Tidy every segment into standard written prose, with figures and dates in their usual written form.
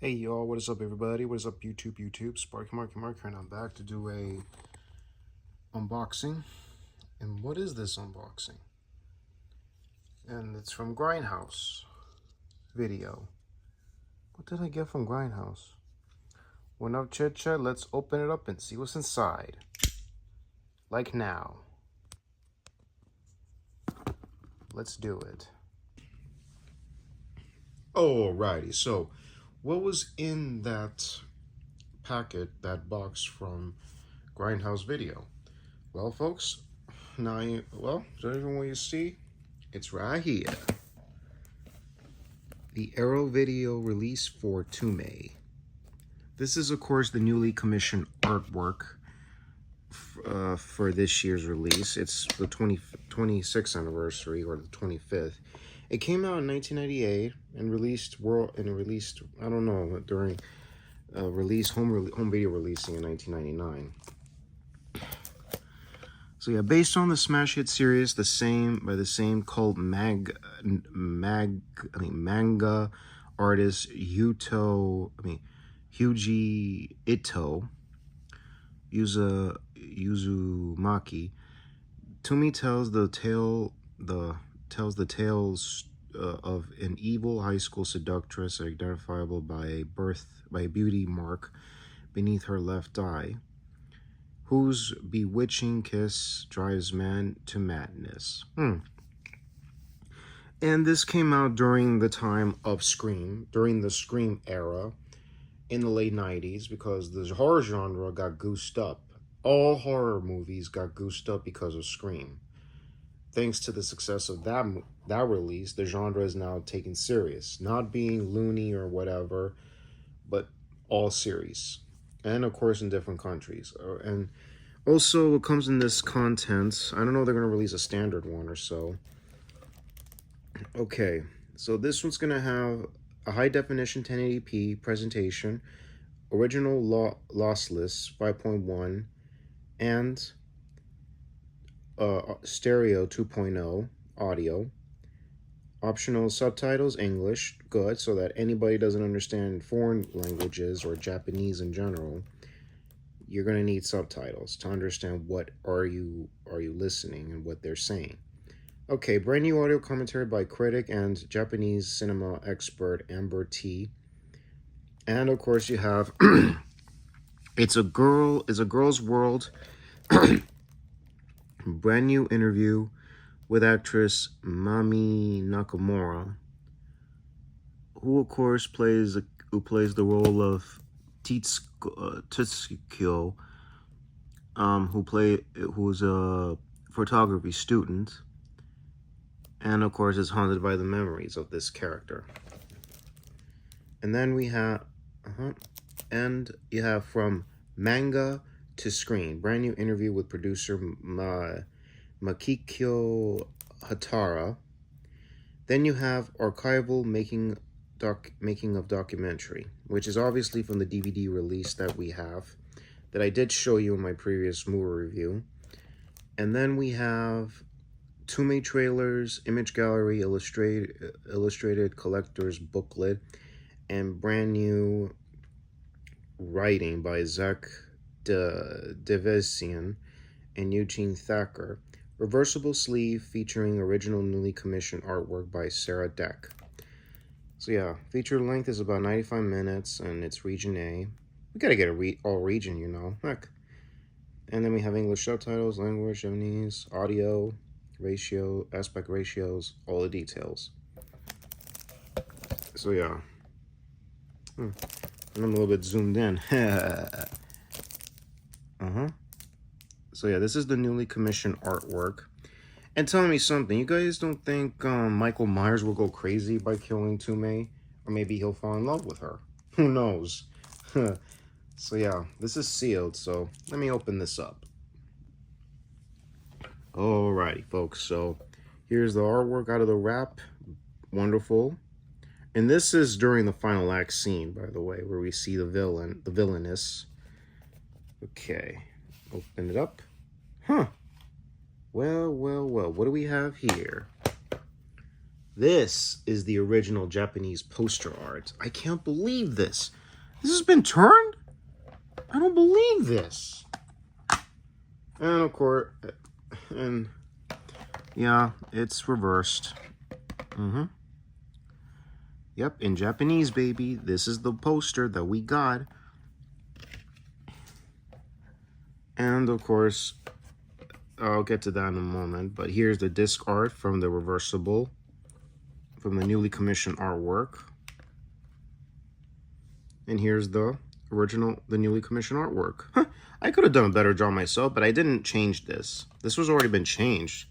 Hey y'all, what is up everybody? What is up YouTube? Sparky Marker, and I'm back to do a unboxing. And what is this unboxing? And it's from Grindhouse video. What did I get from Grindhouse? Well, enough chit chat, let's open it up and see what's inside. Like now. Let's do it. Alrighty, so what was in that packet, that box from Grindhouse video? Well, folks, now judging what you see, it's right here. The Arrow video release for Tomie. This is, of course, the newly commissioned artwork for this year's release. It's the 26th anniversary, or the 25th. It came out in 1998 and released I don't know, during home video releasing in 1999. So yeah, based on the smash hit series, by the same cult manga artist Yuji Ito, Uzumaki, Tomie tells the tales of an evil high school seductress identifiable by a beauty mark beneath her left eye, whose bewitching kiss drives man to madness. And this came out during the time of Scream, during the Scream era in the late 90s, because the horror genre got goosed up. All horror movies got goosed up because of Scream. Thanks to the success of that release, the genre is now taken serious. Not being loony or whatever, but all serious. And of course in different countries. And also what comes in this content, I don't know if they're going to release a standard one or so. Okay, so this one's going to have a high definition 1080p presentation, original lossless 5.1, and stereo 2.0 audio. Optional subtitles, English, good, so that anybody doesn't understand foreign languages or Japanese in general, you're going to need subtitles to understand what are you listening and what they're saying. Okay, brand new audio commentary by critic and Japanese cinema expert Amber T. And of course you have It's a Girl's World brand new interview with actress Mami Nakamura, who of course plays the role of Tetsuko, who's a photography student, and of course is haunted by the memories of this character. And then we have and you have from manga to screen, brand new interview with producer Mikihiko Hatara. Then you have Archival making of documentary, which is obviously from the DVD release that we have, that I did show you in my previous movie review. And then we have Tomie trailers, image gallery, illustrated collector's booklet, and brand new writing by Zach Devesian and Eugene Thacker. Reversible sleeve featuring original newly commissioned artwork by Sarah Deck. So yeah, feature length is about 95 minutes, and it's region A. We gotta get all region, you know. Heck. And then we have English subtitles, language, Japanese, audio, aspect ratios, all the details. So yeah. And I'm a little bit zoomed in. So yeah, this is the newly commissioned artwork. And tell me something, you guys don't think Michael Myers will go crazy by killing Tomie? Or maybe he'll fall in love with her. Who knows? So yeah, this is sealed, so let me open this up. Alrighty, folks, so here's the artwork out of the wrap. Wonderful. And this is during the final act scene, by the way, where we see the villainess. Okay, open it up. Well, what do we have here? This is the original Japanese poster art. I can't believe this. This has been turned? I don't believe this. And of course, and yeah, it's reversed. Yep, in Japanese, baby. This is the poster that we got. And of course, I'll get to that in a moment. But here's the disc art from the reversible, from the newly commissioned artwork. And here's the original, the newly commissioned artwork. Huh, I could have done a better job myself, but I didn't change this. This was already been changed.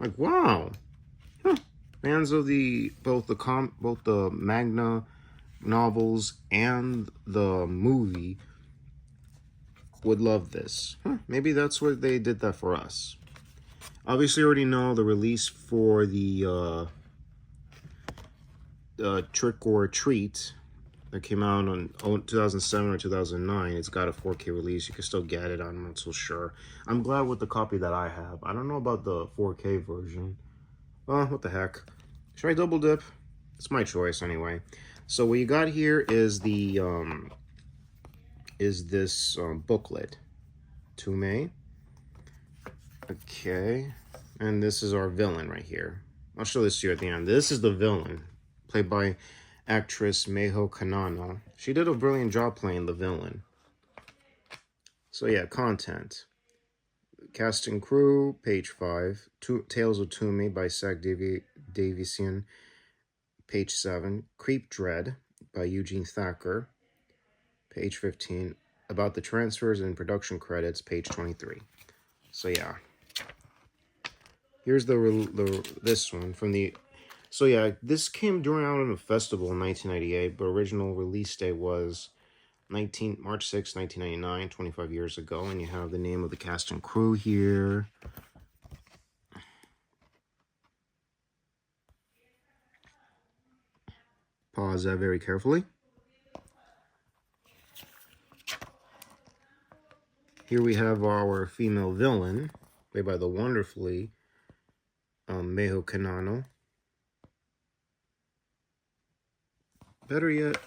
Like, wow. Huh. Fans of both the manga novels and the movie would love this. Huh, maybe that's what they did that for us. Obviously, you already know the release for the Trick or Treat that came out on 2007 or 2009. It's got a 4K release. You can still get it. I'm not so sure. I'm glad with the copy that I have. I don't know about the 4K version. What the heck? Should I double dip? It's my choice anyway. So what you got here is the this booklet, Tomie. Okay, and this is our villain right here. I'll show this to you at the end. This is the villain, played by actress Meho Kanano. She did a brilliant job playing the villain. So yeah, content. Cast and crew, page 5. Tales of Tomie by Zach Davison, page 7. Creep Dread by Eugene Thacker, page 15. About the transfers and production credits, page 23. So yeah. Here's this one from the... So yeah, this came during out of a festival in 1998, but original release date was March 6, 1999, 25 years ago. And you have the name of the cast and crew here. Pause that very carefully. Here we have our female villain, played by the wonderfully Meho Kanano. Better yet,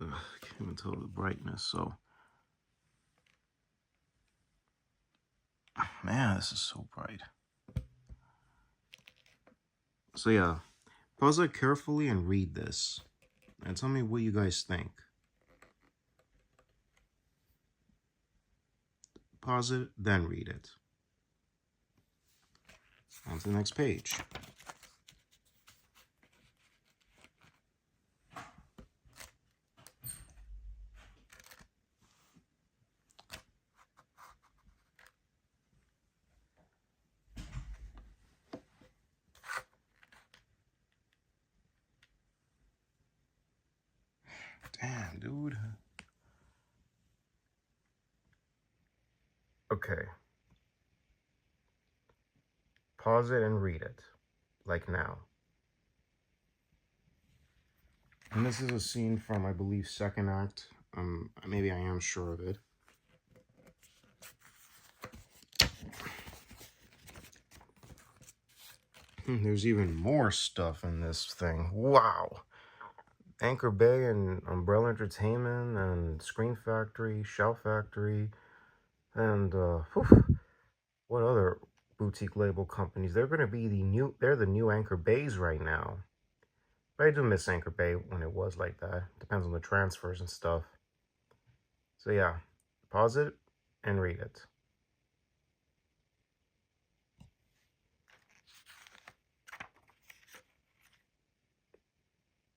I can't even tell the brightness, so. Man, this is so bright. So yeah, pause it carefully and read this. And tell me what you guys think. Pause it, then read it. On to the next page. Damn, dude. Okay. Pause it and read it. Like now. And this is a scene from, I believe, second act. Maybe I am sure of it. There's even more stuff in this thing. Wow. Anchor Bay and Umbrella Entertainment and Screen Factory, Shout Factory, and what other boutique label companies? They're going to be they're the new Anchor Bays right now. But I do miss Anchor Bay when it was like that. Depends on the transfers and stuff. So yeah, pause it and read it.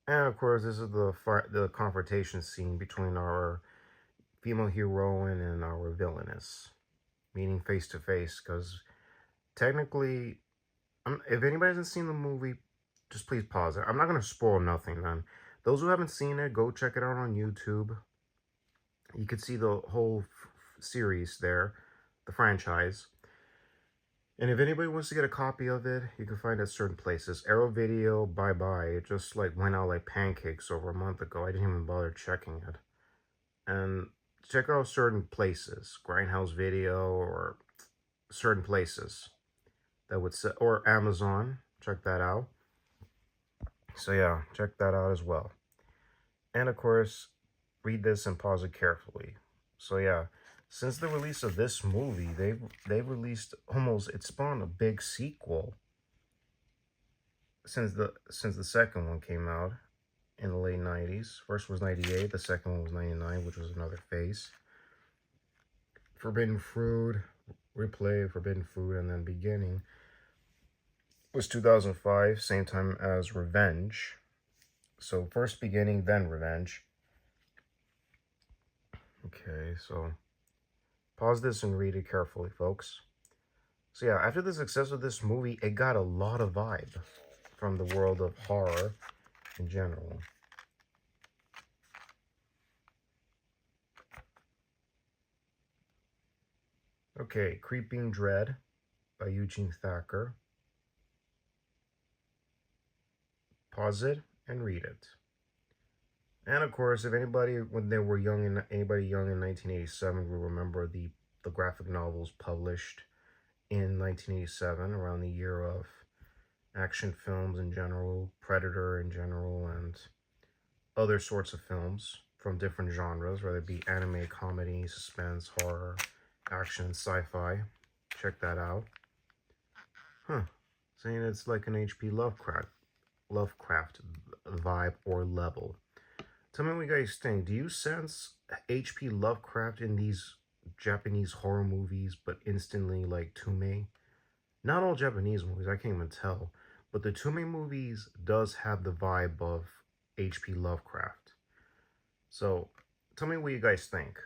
And of course, this is the confrontation scene between our female heroine and our villainess, meeting face to face. Because technically, if anybody hasn't seen the movie, just please pause it. I'm not going to spoil nothing, then. Those who haven't seen it, go check it out on YouTube. You could see the whole series there, the franchise. And if anybody wants to get a copy of it, you can find it at certain places. Arrow Video, bye-bye. It just like went out like pancakes over a month ago. I didn't even bother checking it. And check out certain places, Grindhouse Video or certain places that would say, or Amazon, check that out. So yeah, check that out as well. And of course, read this and pause it carefully. So yeah, since the release of this movie, they've released almost, it spawned a big sequel since the second one came out in the late 90s. First was 98, the second one was 99, which was another phase. Forbidden Fruit, Replay, Forbidden Fruit, and then Beginning was 2005, same time as Revenge. So first Beginning, then Revenge. Okay, so pause this and read it carefully, folks. So yeah, after the success of this movie, it got a lot of vibe from the world of horror in general. Okay, Creeping Dread by Eugene Thacker. Pause it and read it. And of course, if anybody, when they were young, anybody young in 1987 will remember the graphic novels published in 1987, around the year of action films in general, Predator in general, and other sorts of films from different genres, whether it be anime, comedy, suspense, horror, action, sci-fi. Check that out. Huh. Saying it's like an H.P. Lovecraft vibe or level. Tell me what you guys think. Do you sense H.P. Lovecraft in these Japanese horror movies, but instantly like Tomie? Not all Japanese movies, I can't even tell. But the Tomie movies does have the vibe of H.P. Lovecraft. So, tell me what you guys think.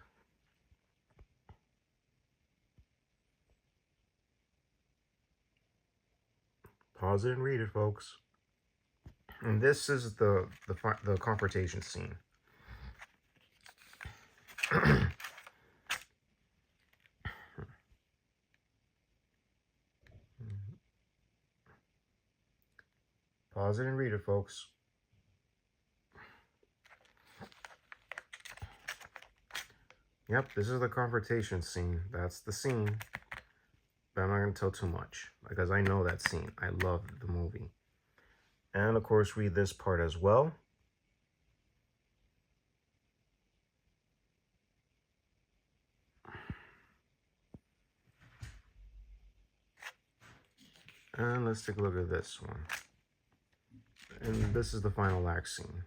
Pause it and read it, folks. And this is the confrontation scene. Pause it and read it, folks. Yep, this is the confrontation scene. That's the scene. But I'm not going to tell too much, because I know that scene. I love the movie. And, of course, read this part as well. And let's take a look at this one. And this is the final act scene.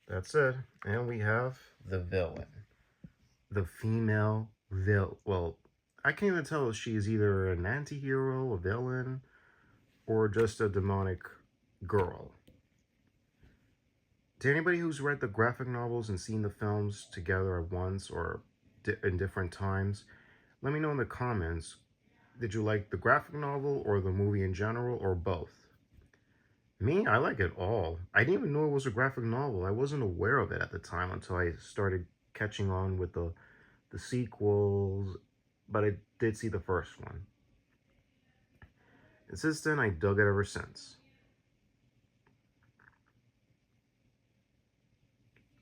That's it. And we have the villain. The female villain. Well, I can't even tell if she's either an anti-hero, a villain, or just a demonic girl. To anybody who's read the graphic novels and seen the films together at once or in different times, let me know in the comments, did you like the graphic novel or the movie in general, or both? Me, I like it all. I didn't even know it was a graphic novel. I wasn't aware of it at the time until I started catching on with the sequels, but I did see the first one. And since then, I dug it ever since.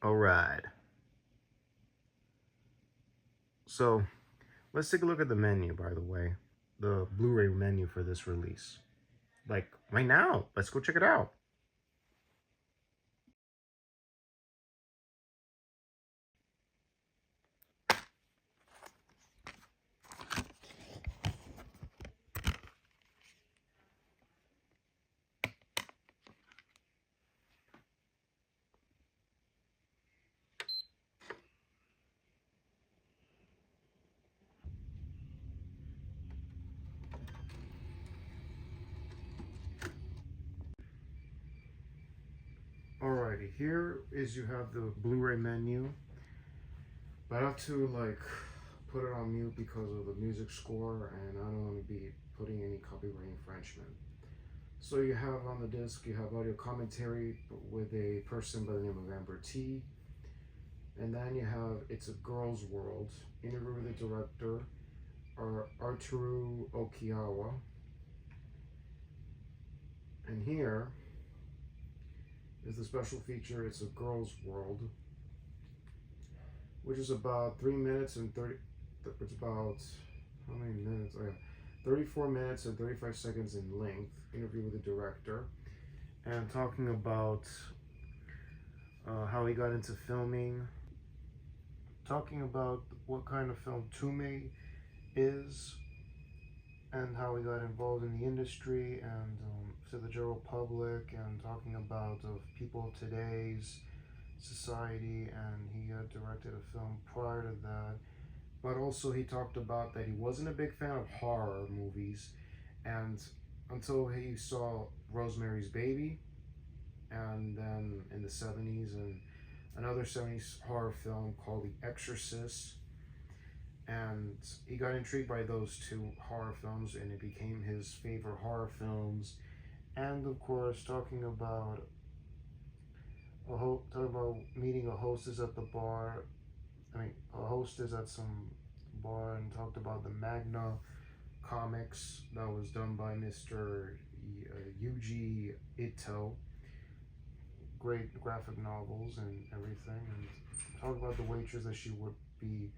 Alright. So, let's take a look at the menu, by the way. The Blu-ray menu for this release. Like, right now. Let's go check it out. Alrighty, here is you have the Blu-ray menu. But I have to like put it on mute because of the music score, and I don't want to be putting any copyright infringement. So you have on the disc, you have audio commentary with a person by the name of Amber T. And then you have It's a Girl's World, interview with the director, Ataru Oikawa. And here is the special feature, It's a Girl's World, which is about 3 minutes and 30, it's about, how many minutes? Oh yeah, 34 minutes and 35 seconds in length, interview with the director, and talking about how he got into filming, talking about what kind of film Tomie is, and how he got involved in the industry and to the general public, and talking about people of today's society. And he had directed a film prior to that, but also he talked about that he wasn't a big fan of horror movies, and until he saw Rosemary's Baby, and then in the 70s, and another 70s horror film called The Exorcist, and he got intrigued by those two horror films, and it became his favorite horror films. And of course, talking about meeting a hostess at the bar. A hostess at some bar, and talked about the Manga comics that was done by Mr. Yuji Ito. Great graphic novels and everything, and talk about the waitress, that she would be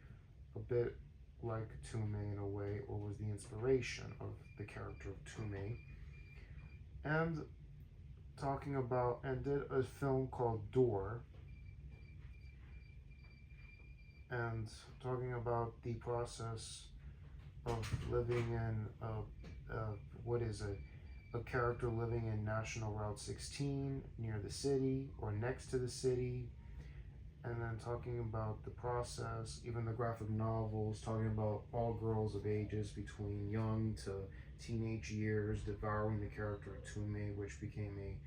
a bit like Tomie in a way, or was the inspiration of the character of Tomie. And talking about, and did a film called Door, and talking about the process of living in a character living in National Route 16 near the city or next to the city, and then talking about the process, even the graphic novels, talking about all girls of ages between young to teenage years devouring the character of Tomie, which became a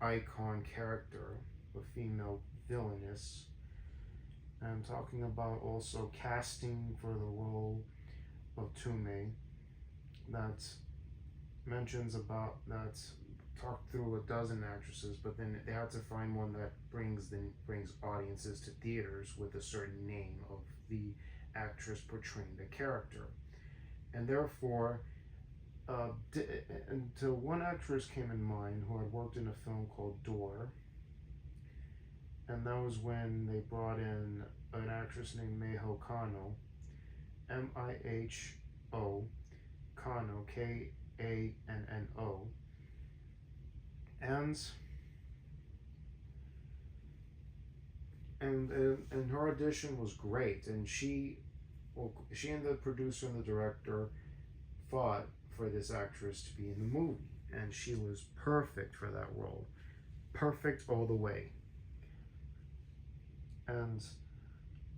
icon character, a female villainess, and talking about also casting for the role of Tomie, that mentions about that talked through a dozen actresses, but then they had to find one that brings audiences to theaters with a certain name of the actress portraying the character. And therefore, until one actress came in mind who had worked in a film called Door, and that was when they brought in an actress named Miho Kano, Miho Kano, Kanno, and her audition was great, and she and the producer and the director fought for this actress to be in the movie, and she was perfect for that role, perfect all the way. And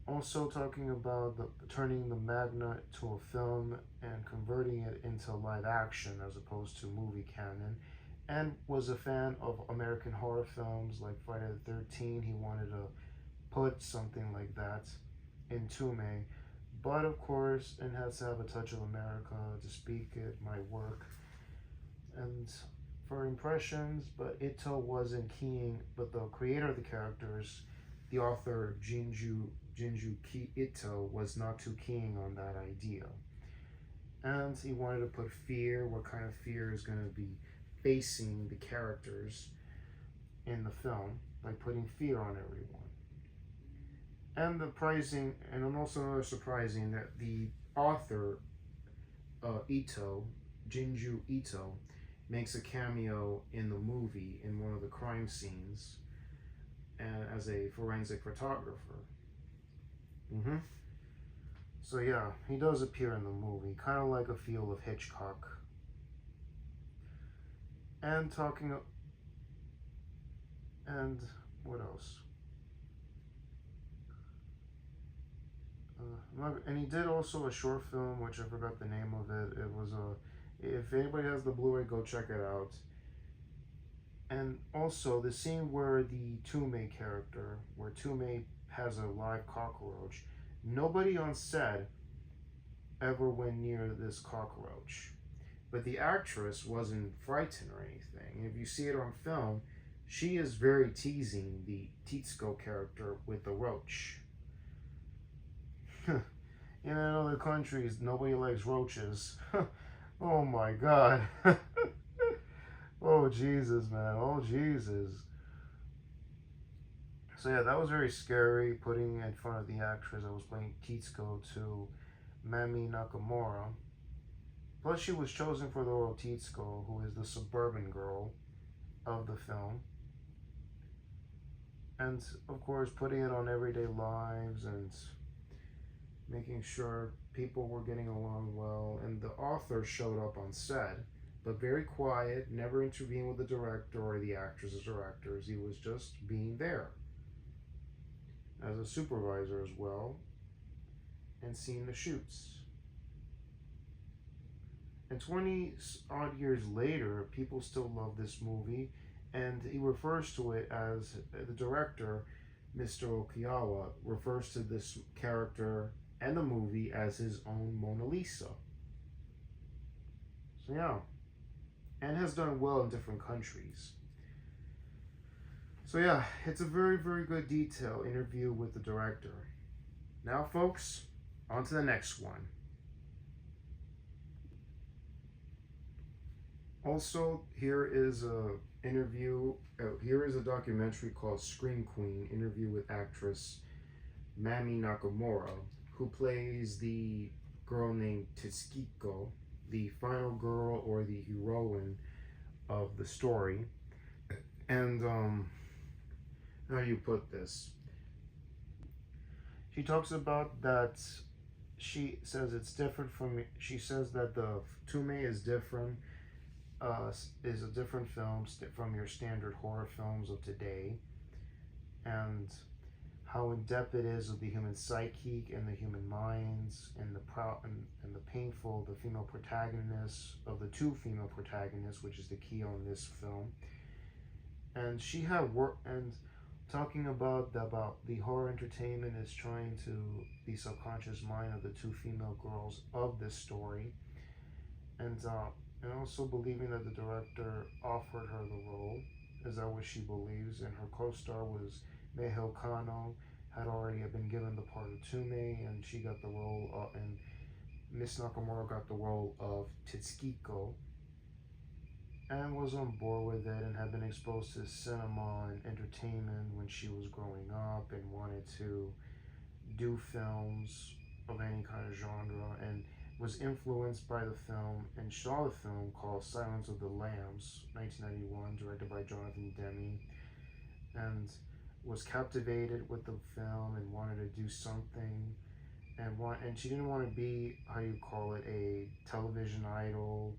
also talking about turning the manga to a film and converting it into live action as opposed to movie canon, and was a fan of American horror films like Friday the 13th. He wanted to put something like that in Tomie, but of course it has to have a touch of America to speak it, my work. And for impressions, but Ito wasn't keying, but the creator of the characters, the author Jinju Ito, was not too keen on that idea. And he wanted to put fear, what kind of fear is going to be facing the characters in the film, by putting fear on everyone. And also another surprising, that the author Ito, Jinju Ito, makes a cameo in the movie in one of the crime scenes, and as a forensic photographer. So yeah, he does appear in the movie, kind of like a feel of Hitchcock. And and what else? And he did also a short film, which I forgot the name of it. It was if anybody has the Blu-ray, go check it out. And also the scene where the Tomie character, where Tomie has a live cockroach, nobody on set ever went near this cockroach. but the actress wasn't frightened or anything. And if you see it on film, she is very teasing the Titsuko character with the roach. In other countries, nobody likes roaches. Oh my god. Oh Jesus, man. Oh Jesus. So yeah, that was very scary, putting in front of the actress that was playing Titsuko to Mami Nakamura. Plus, she was chosen for the role of Titsuko, who is the suburban girl of the film. And of course, putting it on everyday lives and making sure people were getting along well. And the author showed up on set, but very quiet, never intervened with the director or the actresses or actors. He was just being there as a supervisor as well and seeing the shoots. And 20 odd years later, people still love this movie, and he refers to it as, the director, Mr. Oikawa, refers to this character and the movie as his own Mona Lisa. So yeah, and has done well in different countries. So yeah, it's a very, very good detailed interview with the director. Now folks, on to the next one. Also, here is a documentary called Scream Queen, interview with actress Mami Nakamura, who plays the girl named Tsuko, the final girl or the heroine of the story. And how do you put this? She talks about that. She says it's different from. She says that the Tomie is different. Is a different film from your standard horror films of today, and how in depth it is of the human psyche and the human minds, and the painful, the female protagonists of the two female protagonists, which is the key on this film. And she had work and talking about the horror entertainment is trying to the subconscious mind of the two female girls of this story, and also believing that the director offered her the role. Is that what she believes? And her co-star was Meihei Kano, had already been given the part of Tomie, and she got the role and Miss Nakamura got the role of Tsuko, and was on board with it and had been exposed to cinema and entertainment when she was growing up and wanted to do films of any kind of genre, and was influenced by the film and saw the film called Silence of the Lambs, 1991, directed by Jonathan Demme, and was captivated with the film and wanted to do something, and she didn't want to be, how you call it, a television idol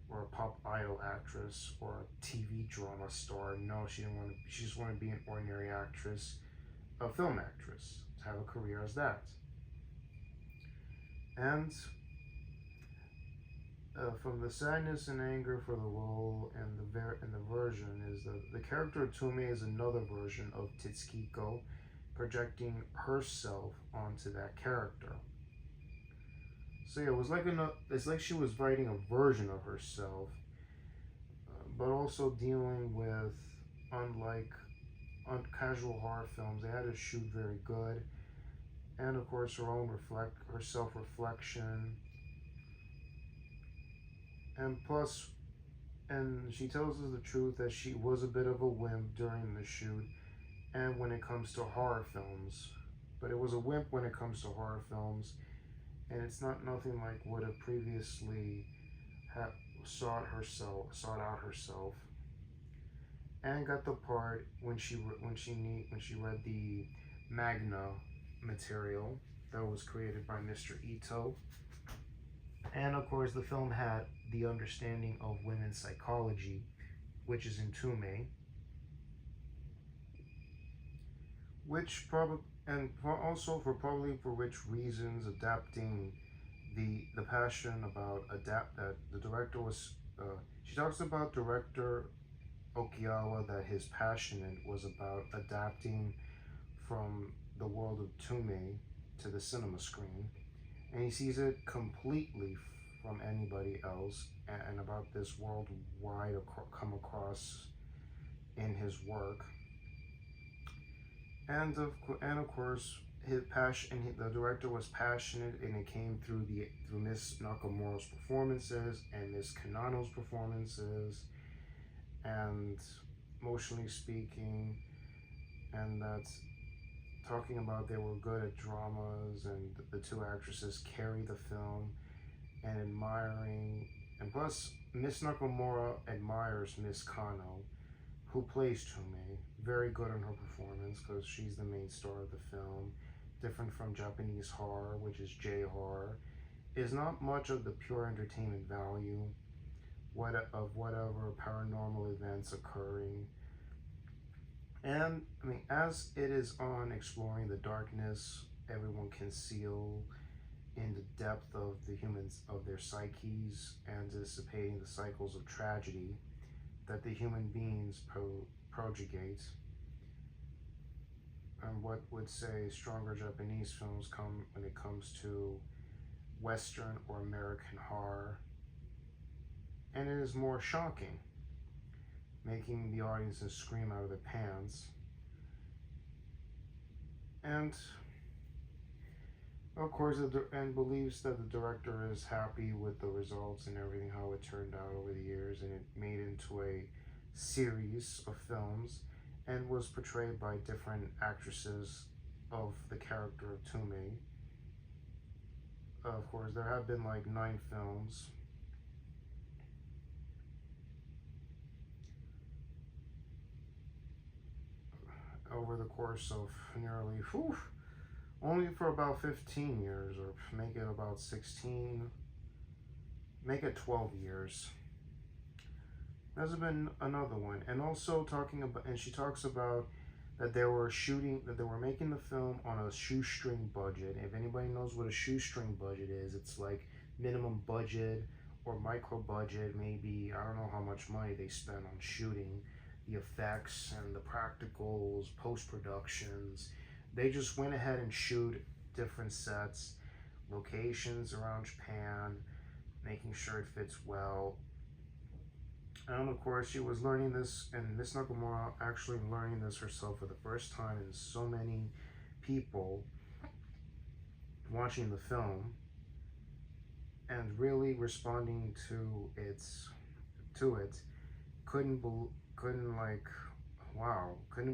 or a pop idol actress or a TV drama star. No, she didn't want to. She just wanted to be an ordinary actress, a film actress, to have a career as that. And from the sadness and anger for the role and the version is the character of Tomie is another version of Tsuko, projecting herself onto that character. So yeah, it was like it's like she was writing a version of herself, but also dealing with, unlike casual horror films, they had to shoot very good, and of course her self-reflection. And plus, and she tells us the truth that she was a bit of a wimp during the shoot and when it comes to horror films. But it was a wimp when it comes to horror films, and it's not nothing like would have previously sought out herself, and got the part when she read the Manga material that was created by Mr. Ito. And of course, the film had the understanding of women's psychology, which is in Tomie, which probably, and also for which reasons, adapting the passion about that the director was. She talks about director Oikawa that his passion was about adapting from the world of Tomie to the cinema screen, and he sees it completely from anybody else, and about this worldwide come across in his work. And of course, his passion. The director was passionate, and it came through Miss Nakamura's performances and Miss Kanano's performances, and emotionally speaking, and that's talking about they were good at dramas, and the two actresses carry the film, and admiring, and plus Miss Nakamura admires Miss Kano, who plays Tomie. Very good in her performance because she's the main star of the film. Different from Japanese horror, which is J horror, is not much of the pure entertainment value of whatever paranormal events occurring. And I mean, as it is on exploring the darkness everyone conceal in the depth of the humans of their psyches, anticipating the cycles of tragedy that the human beings progigate, and what would say stronger Japanese films come when it comes to Western or American horror, and it is more shocking, making the audiences scream out of their pants. And of course, and believes that the director is happy with the results and everything, how it turned out over the years, and it made into a series of films and was portrayed by different actresses of the character of Tomie. Of course, there have been like 9 films. Over the course of nearly, only for about 15 years, or make it about 16, make it 12 years. There's been another one, and also talking about, and she talks about that they were making the film on a shoestring budget. If anybody knows what a shoestring budget is, it's like minimum budget or micro budget, maybe, I don't know how much money they spent on shooting the effects and the practicals, post-productions. They just went ahead and shoot different sets, locations around Japan, making sure it fits well. And of course, she was learning this, and Miss Nakamura actually learning this herself for the first time, and so many people watching the film and really responding to it couldn't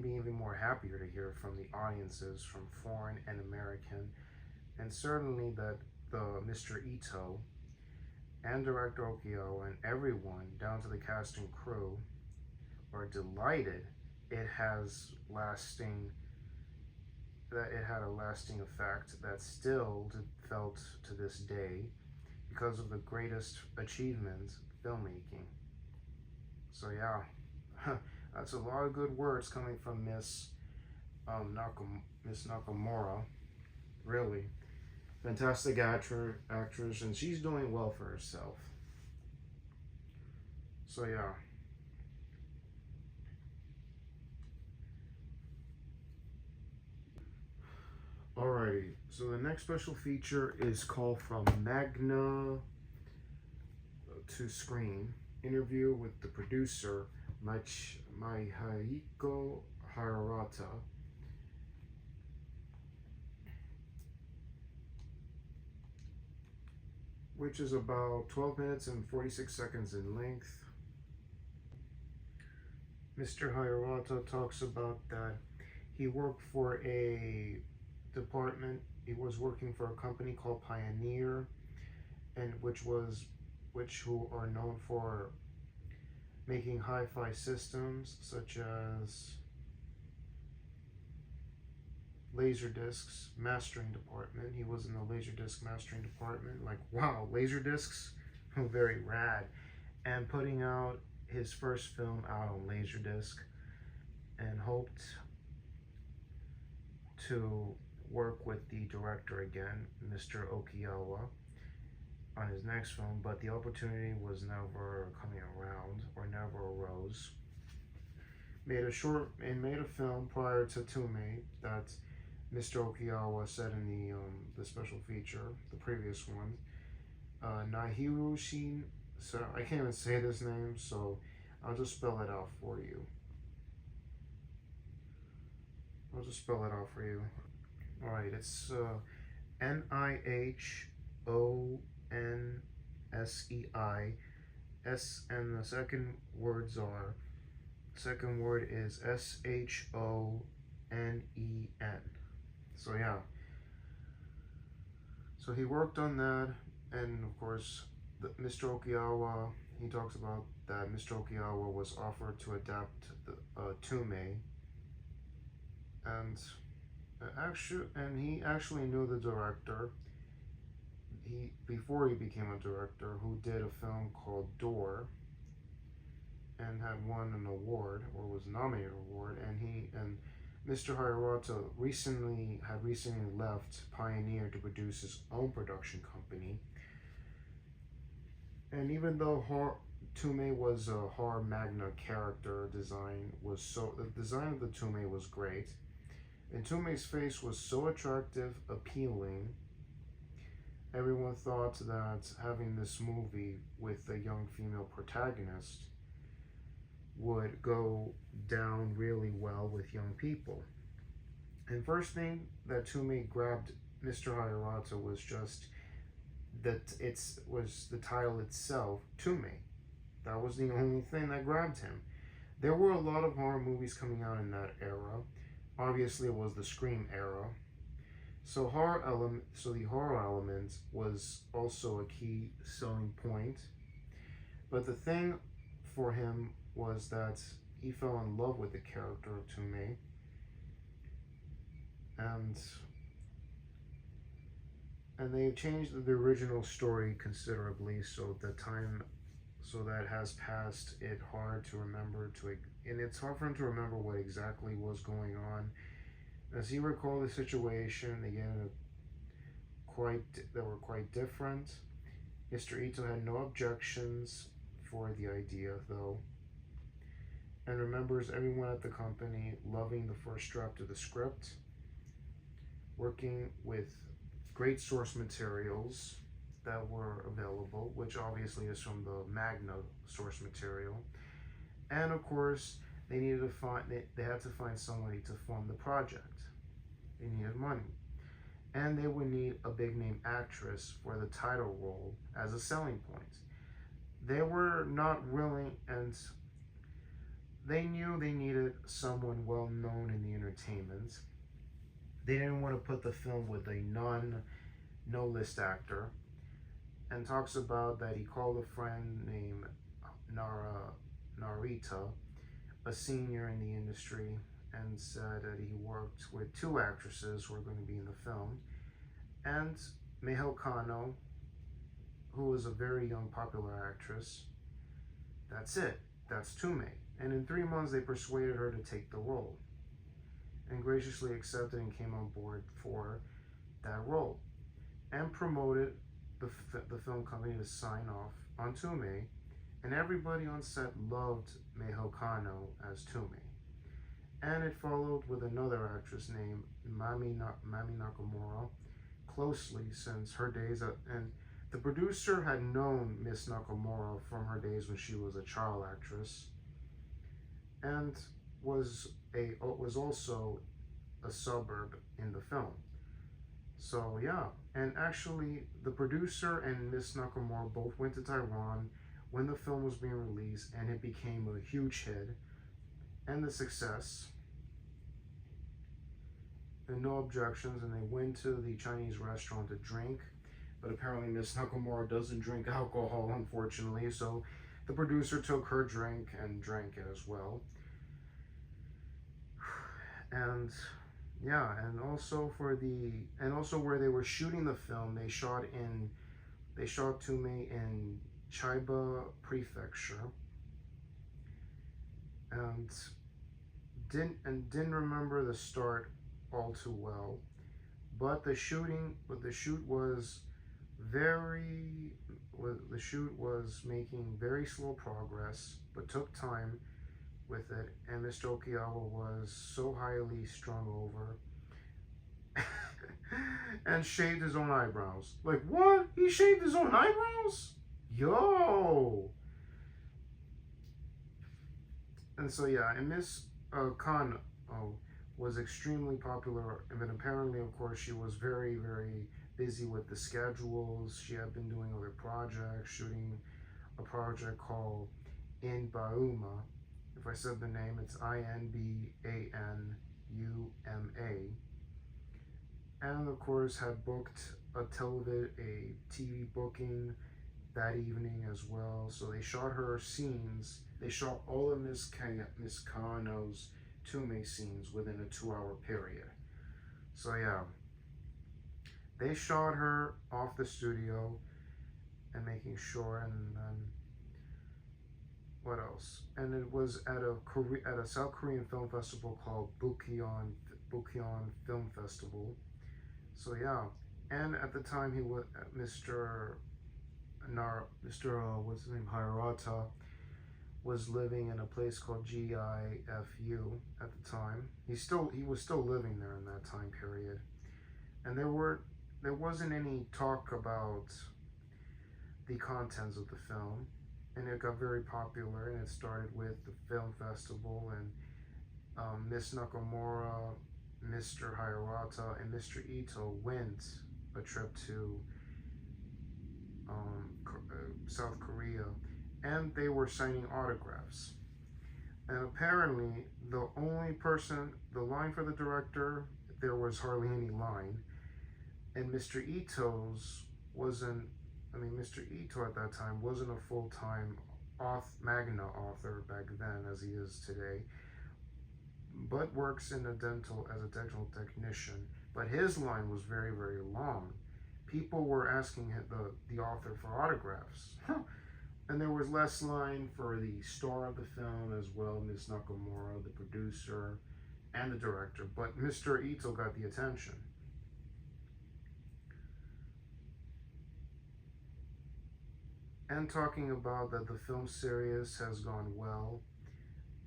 be even more happier to hear from the audiences from foreign and American, and certainly that the Mr. Ito and director Oikawa and everyone down to the cast and crew are delighted it had a lasting effect that still felt to this day because of the greatest achievement, filmmaking. So yeah, that's a lot of good words coming from Miss Nakamura. Really fantastic actress, and she's doing well for herself. So yeah. Alrighty, so the next special feature is called From Manga to Screen, interview with the producer Mikihiko Hirata. Which is about 12 minutes and 46 seconds in length. Mr. Hirata talks about that he worked for a department. He was working for a company called Pioneer, and who are known for making hi-fi systems such as Laserdiscs mastering department. He was in the Laserdisc mastering department. Like, wow, Laserdiscs, very rad. And putting out his first film out on Laserdisc, and hoped to work with the director again, Mr. Oikawa, on his next film, but the opportunity was never coming around or never arose. Made a film prior to Tomie that Mr. Oikawa said in the special feature, the previous one, Nahiru Shin. So I can't even say this name, so I'll just spell it out for you. Alright, it's Nihonsei, and the second word is Shon. So yeah, so he worked on that, and of course, Mr. Oikawa. He talks about that Mr. Oikawa was offered to adapt the Tomie, and he actually knew the director. Before he became a director, who did a film called Door, and had won an award or was nominated an award, and Mr. Hirata recently left Pioneer to produce his own production company. And even though Tomie was a horror magna character, the design of the Tomie was great, and Tomie's face was so attractive, appealing. Everyone thought that having this movie with a young female protagonist would go down really well with young people. And first thing that Tomie grabbed Mr. Hirata was just that was the title itself, Tomie. That was the only thing that grabbed him. There were a lot of horror movies coming out in that era. Obviously, it was the Scream era. So the horror element was also a key selling point. But the thing for him was that he fell in love with the character of Tomie, and they changed the original story considerably, so that has passed it hard to remember and it's hard for him to remember what exactly was going on. As he recalled the situation, again, they were quite different. Mr. Ito had no objections for the idea, though, and remembers everyone at the company loving the first draft of the script, working with great source materials that were available, which obviously is from the Magna source material, and of course they had to find somebody to fund the project. They needed money, and they would need a big name actress for the title role as a selling point. They were not willing, and they knew they needed someone well known in the entertainment. They didn't want to put the film with a no-list actor, and talks about that he called a friend named Narita, a senior in the industry, and said that he worked with two actresses who were going to be in the film, and Meho Kano, who was a very young popular actress. That's it. That's Tomie. And in 3 months, they persuaded her to take the role, and graciously accepted and came on board for that role, and promoted the film company to sign off on Tomie, and everybody on set loved Meho Kano as Tomie. And it followed with another actress named Mami Nakamura closely since her days and the producer had known Miss Nakamura from her days when she was a child actress, and was also a suburb in the film. So yeah, and actually the producer and Miss Nakamura both went to Taiwan when the film was being released, and it became a huge hit and the success. And no objections, and they went to the Chinese restaurant to drink, but apparently Miss Nakamura doesn't drink alcohol, unfortunately, so the producer took her drink and drank it as well. And yeah, and also where they were shooting the film, they shot Tomie in Chiba Prefecture, and didn't remember the start all too well, but the shoot was making very slow progress, but took time with it, and Mr. Oikawa was so highly strung over and shaved his own eyebrows. Like, what? He shaved his own eyebrows? Yo! And so, yeah, and Miss Khan was extremely popular, but apparently, of course, she was very, very busy with the schedules. She had been doing other projects, shooting a project called Inbauma. If I said the name, it's Inbanuma. And of course, had booked a TV booking that evening as well. So they shot her scenes. They shot all of Miss Kano's Tomie scenes within a 2-hour period. So yeah, they shot her off the studio and making sure, and then what else? And it was at a South Korean film festival called Bukyeon Film Festival. So yeah, and at the time he was Mr. What's his name, Hirata, was living in a place called GIFU at the time. He was still living there in that time period, and there wasn't any talk about the contents of the film, and it got very popular, and it started with the film festival, and Miss Nakamura, Mr. Hirata, and Mr. Ito went a trip to South Korea, and they were signing autographs. And apparently, the line for the director, there was hardly any line. And Mr. Mr. Ito at that time wasn't a full-time Manga author back then, as he is today, but works as a dental technician. But his line was very, very long. People were asking the author for autographs. And there was less line for the star of the film as well, Miss Nakamura, the producer, and the director. But Mr. Ito got the attention. And talking about that the film series has gone well,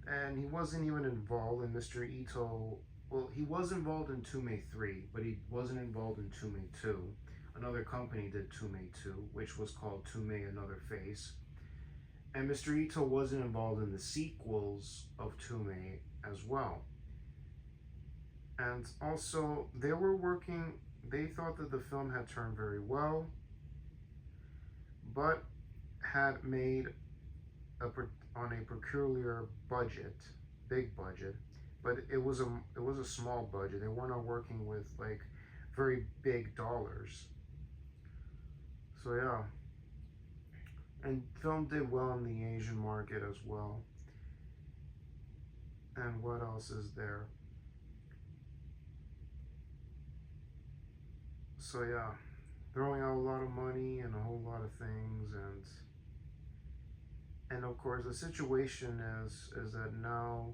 and he wasn't even involved in Mr. Ito. Well, he was involved in Tomie 3, but he wasn't involved in Tomie 2. Another company did Tomie 2, which was called Tomie Another Face. And Mr. Ito wasn't involved in the sequels of Tomie as well. And also, they thought that the film had turned very well, but had made on a peculiar budget, big budget, but it was a small budget. They were not working with like very big dollars. So yeah, and film did well in the Asian market as well. And what else is there? So yeah, throwing out a lot of money and a whole lot of things, and of course the situation is that now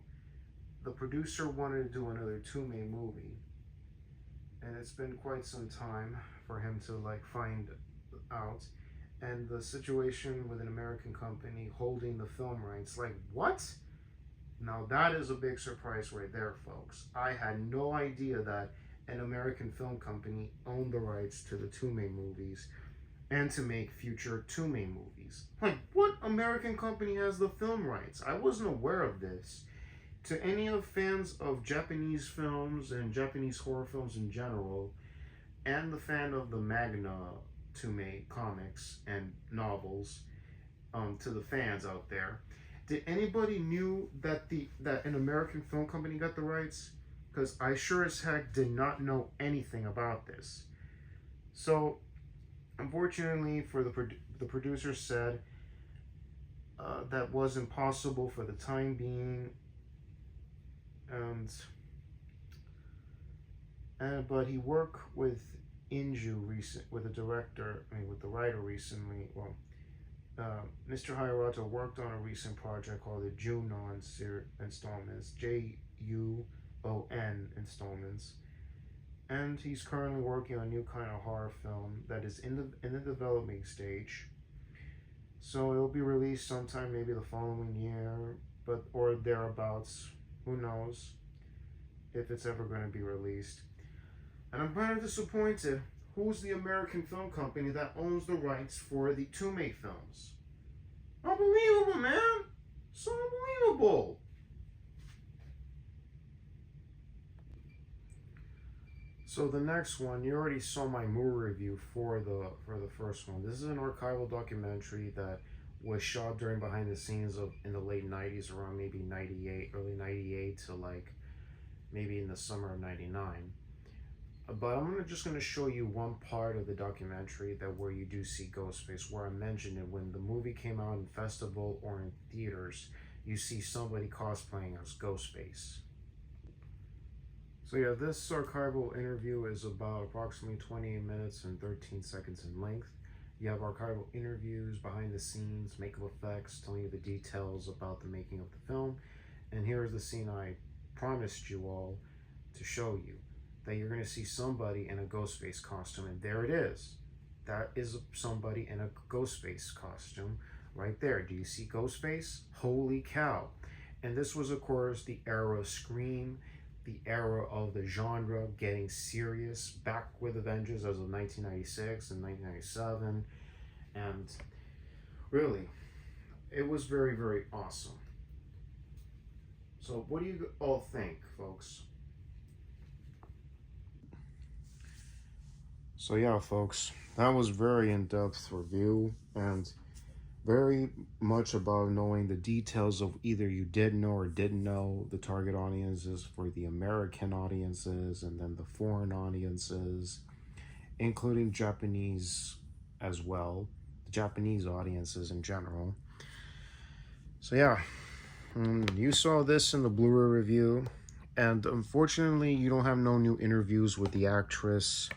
the producer wanted to do another Tomie movie, and it's been quite some time for him to like find out, and the situation with an American company holding the film rights, like what? Now that is a big surprise right there, folks. I had no idea that an American film company owned the rights to the Tomie movies and to make future Tomie movies. Like, what American company has the film rights? I wasn't aware of this. To any of fans of Japanese films and Japanese horror films in general, and the fan of the Manga Tomie comics and novels, to the fans out there, did anybody knew that an American film company got the rights? Because I sure as heck did not know anything about this. So, unfortunately, for the producer said that was impossible for the time being, but he worked with with the writer recently. Well, Mr. Hirata worked on a recent project called the Junon installments, JUON installments, and he's currently working on a new kind of horror film that is in the developing stage. So it'll be released sometime maybe the following year, or thereabouts. Who knows if it's ever going to be released. And I'm kind of disappointed. Who's the American film company that owns the rights for the Tomie films? Unbelievable, man! So unbelievable! So the next one, you already saw my movie review for the first one. This is an archival documentary that was shot during behind the scenes of in the late 90s, around maybe 98, early 98 to like maybe in the summer of 99. But just gonna show you one part of the documentary that where you do see Ghostface, where I mentioned it when the movie came out in festival or in theaters, you see somebody cosplaying as Ghostface. So yeah, this archival interview is about approximately 28 minutes and 13 seconds in length. You have archival interviews, behind the scenes, makeup effects, telling you the details about the making of the film. And here is the scene I promised you all to show you, that you're going to see somebody in a Ghostface costume, and there it is. That is somebody in a Ghostface costume right there. Do you see Ghostface? Holy cow. And this was, of course, the era of Scream, the era of the genre getting serious, back with Avengers as of 1996 and 1997. And really, it was very, very awesome. So what do you all think, folks? So yeah, folks, that was very in-depth review and very much about knowing the details of either you did know or didn't know the target audiences for the American audiences and then the foreign audiences, including Japanese as well, the Japanese audiences in general. So yeah, you saw this in the BluRay review, and unfortunately you don't have no new interviews with the actress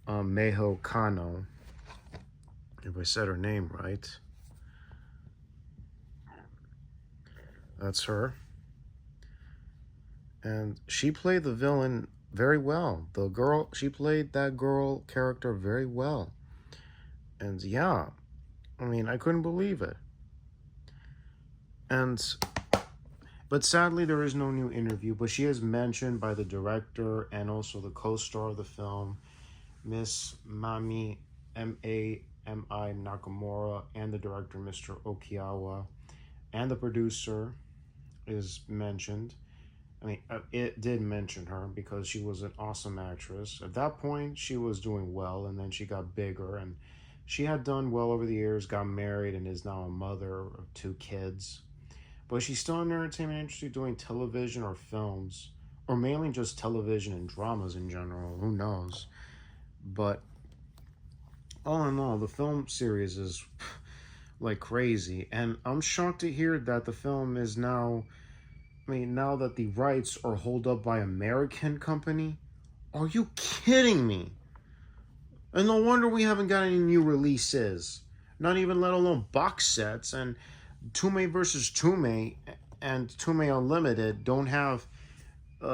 Meho Kano, if I said her name right. That's her. And she played the villain very well. She played that girl character very well. And yeah, I mean, I couldn't believe it. But sadly, there is no new interview, but she is mentioned by the director and also the co-star of the film, Miss Mami, Mami Nakamura, and the director, Mr. Oikawa, and the producer is mentioned. I mean, it did mention her because she was an awesome actress. At that point, she was doing well, and then she got bigger, and she had done well over the years, got married, and is now a mother of 2 kids. But she's still in the entertainment industry doing television or films, or mainly just television and dramas in general. Who knows? But all in all, the film series is like crazy, and I'm shocked to hear that the film is now, I mean, now that the rights are held up by American company. Are you kidding me? And no wonder we haven't got any new releases, not even let alone box sets. And Tomie versus Tomie and Tomie Unlimited don't have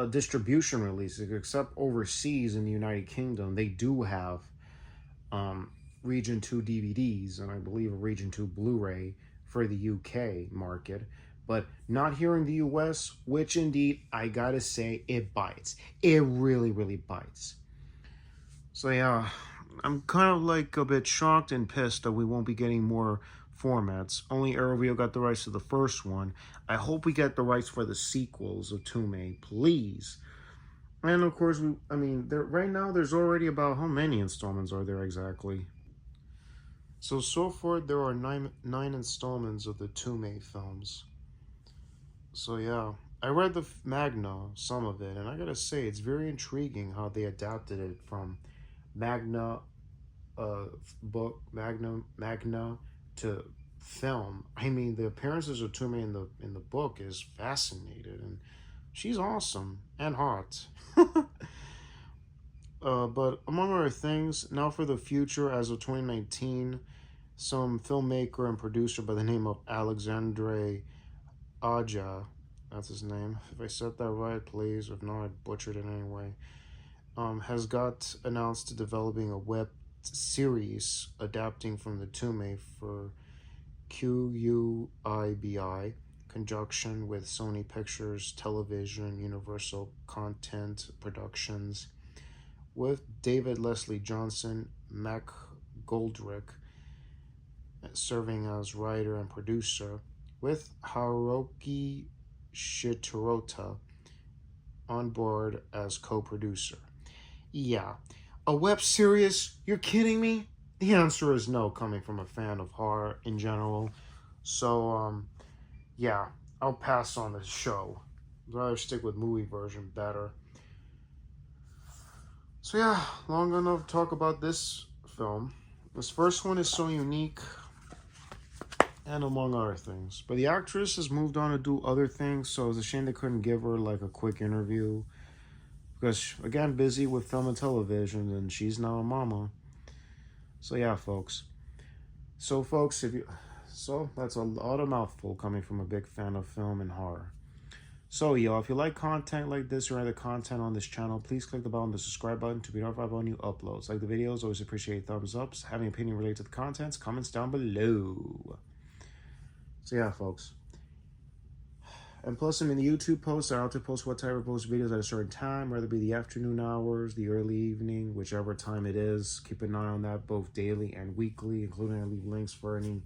distribution releases except overseas in the United Kingdom. They do have Region 2 DVDs and I believe a Region 2 Blu-ray for the UK market, but not here in the US, which indeed, I gotta say, it bites. It really, really bites. So yeah, I'm kind of like a bit shocked and pissed that we won't be getting more formats. Only Arrow got the rights to the first one. I hope we get the rights for the sequels of Tomie, please. And of course, right now there's already about, how many installments are there exactly? So far there are nine installments of the Tomie films. So yeah, I read the Manga, some of it, and I gotta say, it's very intriguing how they adapted it from Manga book, Manga to film. I mean, the appearances of Tomie in the book is fascinating, and she's awesome and hot. But among other things, now for the future, as of 2019, some filmmaker and producer by the name of Alexandre Aja, that's his name. If I said that right, please. If not, I butchered it anyway. Has got announced to developing a web series adapting from the Tomie for QUIBI, conjunction with Sony Pictures Television, Universal Content Productions, with David Leslie Johnson, Mac Goldrick serving as writer and producer, with Haruki Shitarota on board as co-producer. Yeah, a web series? You're kidding me? The answer is no, coming from a fan of horror in general. So, yeah, I'll pass on the show. I'd rather stick with movie version better. So yeah, long enough to talk about this film. This first one is so unique, and among other things. But the actress has moved on to do other things, so it's a shame they couldn't give her like a quick interview. Because, again, busy with film and television, and she's now a mama. So yeah, folks. So that's a lot of mouthful coming from a big fan of film and horror. So y'all, if you like content like this or other content on this channel, please click the bell on the subscribe button to be notified about new uploads. Like the videos, always appreciate thumbs ups. Having an opinion related to the contents, comments down below. So yeah, folks. And plus, in the YouTube posts, I also post what type of post videos at a certain time, whether it be the afternoon hours, the early evening, whichever time it is. Keep an eye on that both daily and weekly, including I leave links for any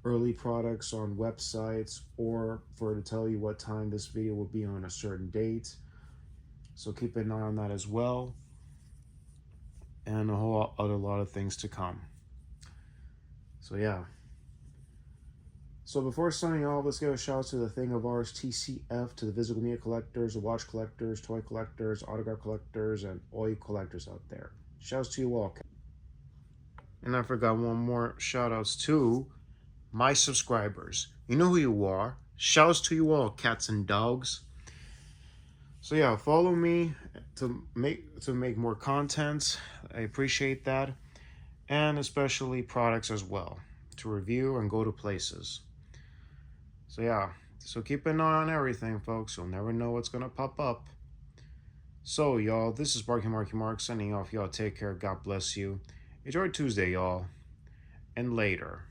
early products on websites or for to tell you what time this video will be on a certain date. So keep an eye on that as well. And a whole other lot of things to come. So yeah. So before signing off, let's give a shout out to the Thing of Ours TCF, to the physical media collectors, the watch collectors, toy collectors, autograph collectors, and all you collectors out there. Shouts to you all. And I forgot one more shout outs to my subscribers. You know who you are. Shouts to you all, cats and dogs. So yeah, follow me to make more content. I appreciate that. And especially products as well, to review and go to places. So yeah, so keep an eye on everything, folks. You'll never know what's gonna pop up. So y'all, this is Barky Marky Mark signing off. Y'all take care. God bless you. Enjoy Tuesday, y'all. And later.